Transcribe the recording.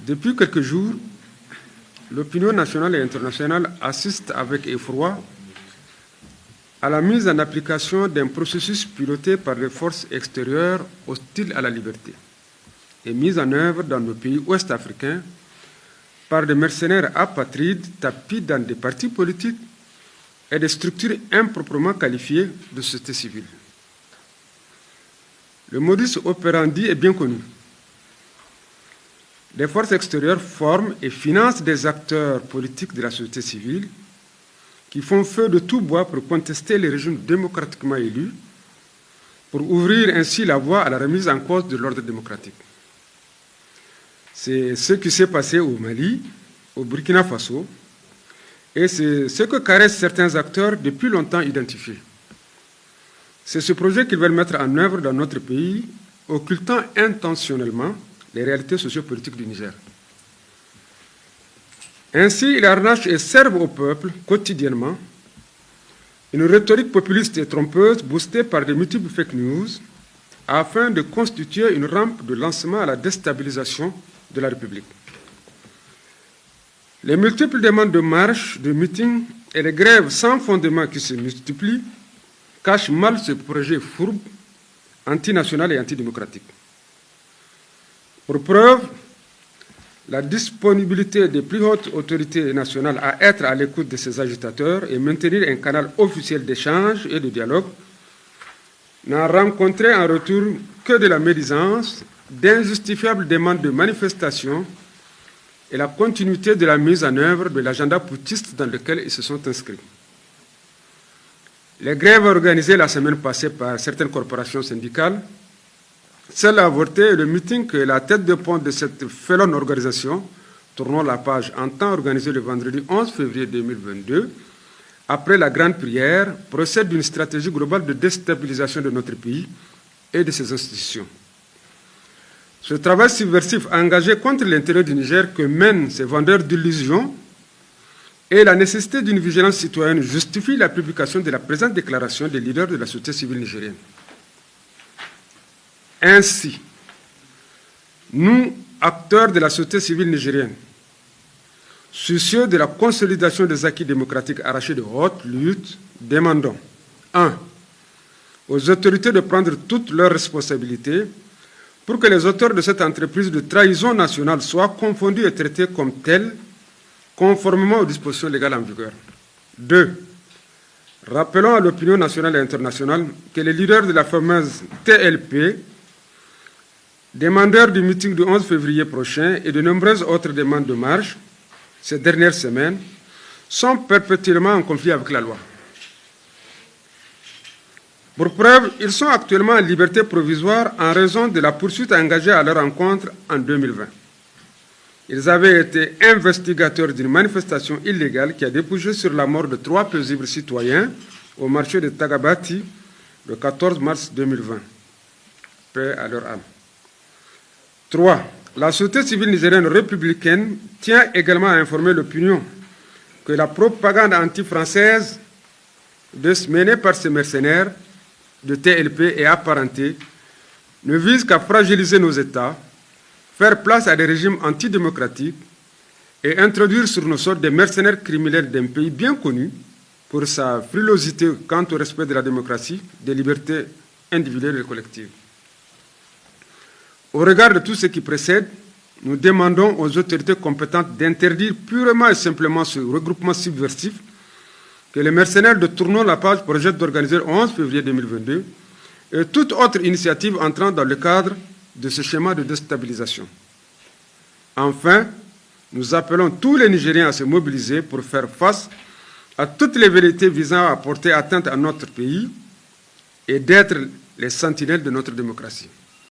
Depuis quelques jours, l'opinion nationale et internationale assiste avec effroi à la mise en application d'un processus piloté par les forces extérieures hostiles à la liberté et mis en œuvre dans nos pays ouest-africains par des mercenaires apatrides tapis dans des partis politiques et des structures improprement qualifiées de société civile. Le modus operandi est bien connu. Les forces extérieures forment et financent des acteurs politiques de la société civile qui font feu de tout bois pour contester les régimes démocratiquement élus, pour ouvrir ainsi la voie à la remise en cause de l'ordre démocratique. C'est ce qui s'est passé au Mali, au Burkina Faso, et c'est ce que caressent certains acteurs depuis longtemps identifiés. C'est ce projet qu'ils veulent mettre en œuvre dans notre pays, occultant intentionnellement les réalités sociopolitiques du Niger. Ainsi, ils harnachent et servent au peuple quotidiennement une rhétorique populiste et trompeuse boostée par de multiples fake news afin de constituer une rampe de lancement à la déstabilisation de la République. Les multiples demandes de marches, de meetings et les grèves sans fondement qui se multiplient cachent mal ce projet fourbe, antinational et antidémocratique. Pour preuve, la disponibilité des plus hautes autorités nationales à être à l'écoute de ces agitateurs et maintenir un canal officiel d'échange et de dialogue n'a rencontré en retour que de la médisance, d'injustifiables demandes de manifestation et la continuité de la mise en œuvre de l'agenda putschiste dans lequel ils se sont inscrits. Les grèves organisées la semaine passée par certaines corporations syndicales, celle avortée et le meeting que la tête de pont de cette félonne organisation, tournons la page, entend organiser le vendredi 11 février 2022, après la grande prière, procède d'une stratégie globale de déstabilisation de notre pays et de ses institutions. Ce travail subversif engagé contre l'intérêt du Niger que mènent ces vendeurs d'illusions et la nécessité d'une vigilance citoyenne justifie la publication de la présente déclaration des leaders de la société civile nigérienne. Ainsi, nous, acteurs de la société civile nigérienne, soucieux de la consolidation des acquis démocratiques arrachés de haute lutte, demandons 1. Aux autorités de prendre toutes leurs responsabilités pour que les auteurs de cette entreprise de trahison nationale soient confondus et traités comme tels, conformément aux dispositions légales en vigueur. 2. Rappelons à l'opinion nationale et internationale que les leaders de la fameuse TLP, demandeurs du meeting du 11 février prochain et de nombreuses autres demandes de marche ces dernières semaines, sont perpétuellement en conflit avec la loi. Pour preuve, ils sont actuellement en liberté provisoire en raison de la poursuite engagée à leur encontre en 2020. Ils avaient été investigateurs d'une manifestation illégale qui a débouché sur la mort de 3 paisibles citoyens au marché de Tagabati le 14 mars 2020. Paix à leur âme. 3. La société civile nigérienne républicaine tient également à informer l'opinion que la propagande anti-française menée par ces mercenaires de TLP et apparentés ne vise qu'à fragiliser nos États, faire place à des régimes antidémocratiques et introduire sur nos sols des mercenaires criminels d'un pays bien connu pour sa frilosité quant au respect de la démocratie, des libertés individuelles et collectives. Au regard de tout ce qui précède, nous demandons aux autorités compétentes d'interdire purement et simplement ce regroupement subversif que les mercenaires de Tournons la page projettent d'organiser le 11 février 2022 et toute autre initiative entrant dans le cadre de ce schéma de déstabilisation. Enfin, nous appelons tous les Nigériens à se mobiliser pour faire face à toutes les vérités visant à porter atteinte à notre pays et d'être les sentinelles de notre démocratie.